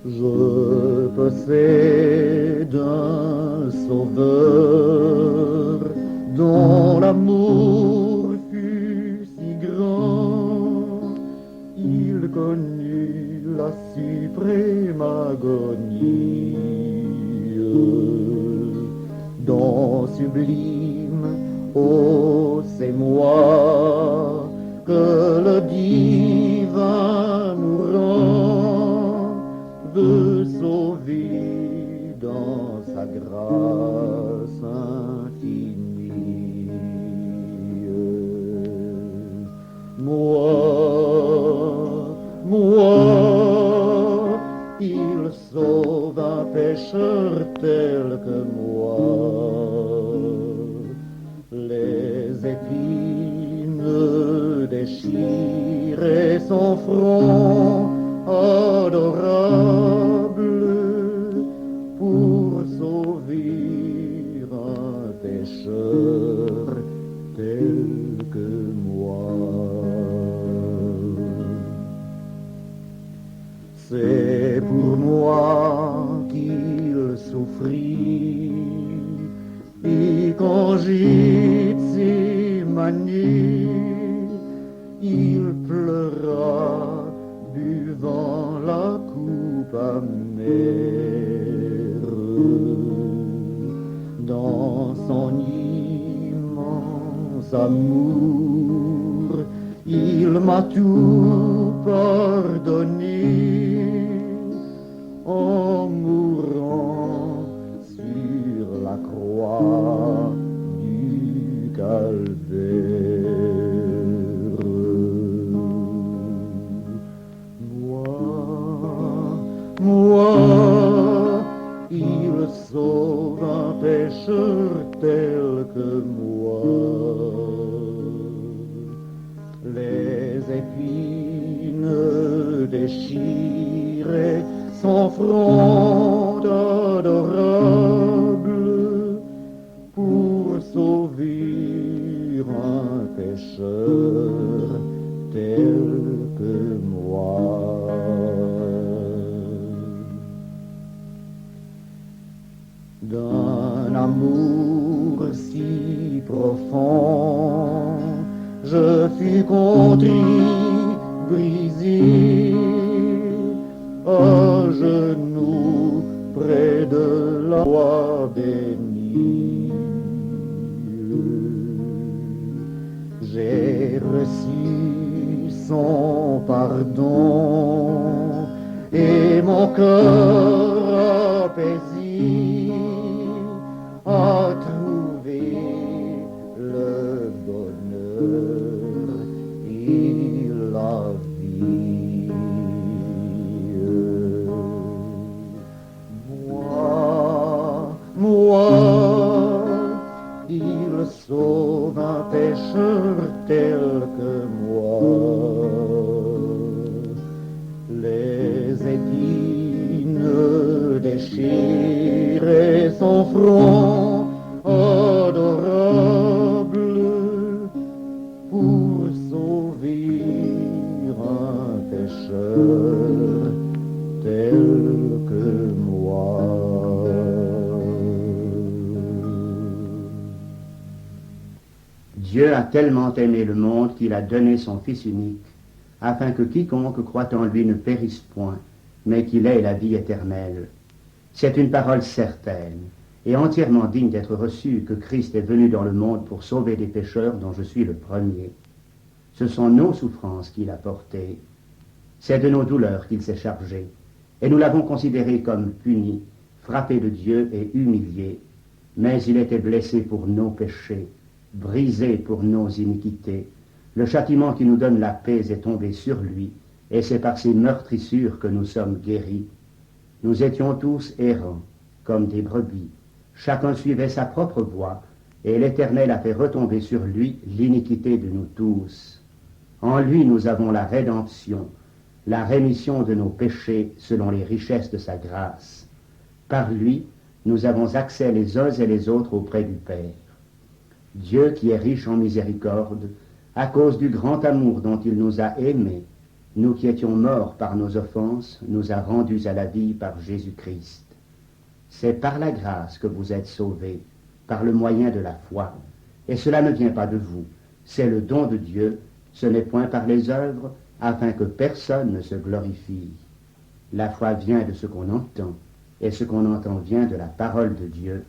Je possède un sauveur dont l'amour fut si grand. Il connut la suprême agonie, dont sublime, ô c'est moi que le divin mourant veut sauver dans sa grâce infinie. Moi, il sauve un pécheur tel que moi. Les épines déchiraient son front adorable pour sauver un pécheur tel que moi. C'est pour moi qu'il souffrit, et quand Gethsémani, il pleura, buvant la coupe amère. Dans son immense amour, il m'a tout pardonné en mourant sur la croix du calvaire. Moi, il sauve un pécheur tel que moi. Les épines déchiraient son front adorable pour sauver un pécheur tel que moi. D'un amour si profond, je fus contrit, brisé, à genoux près de la voie bénie. J'ai reçu son pardon et mon cœur apaisé a trouvé le bonheur et la vie. Moi, il sauve un pécheur tel que moi. Les épines déchiraient son front adorable pour sauver un pécheur tel que moi. Dieu a tellement aimé le monde qu'il a donné son Fils unique, afin que quiconque croit en lui ne périsse point, mais qu'il ait la vie éternelle. C'est une parole certaine et entièrement digne d'être reçue que Christ est venu dans le monde pour sauver des pécheurs dont je suis le premier. Ce sont nos souffrances qu'il a portées, c'est de nos douleurs qu'il s'est chargé, et nous l'avons considéré comme puni, frappé de Dieu et humilié, mais il était blessé pour nos péchés, brisé pour nos iniquités. Le châtiment qui nous donne la paix est tombé sur lui, et c'est par ses meurtrissures que nous sommes guéris. Nous étions tous errants, comme des brebis. Chacun suivait sa propre voie, et l'Éternel a fait retomber sur lui l'iniquité de nous tous. En lui nous avons la rédemption, la rémission de nos péchés selon les richesses de sa grâce. Par lui, nous avons accès les uns et les autres auprès du Père. Dieu qui est riche en miséricorde, à cause du grand amour dont il nous a aimés, nous qui étions morts par nos offenses, nous a rendus à la vie par Jésus-Christ. C'est par la grâce que vous êtes sauvés, par le moyen de la foi. Et cela ne vient pas de vous, c'est le don de Dieu, ce n'est point par les œuvres, afin que personne ne se glorifie. La foi vient de ce qu'on entend, et ce qu'on entend vient de la parole de Dieu.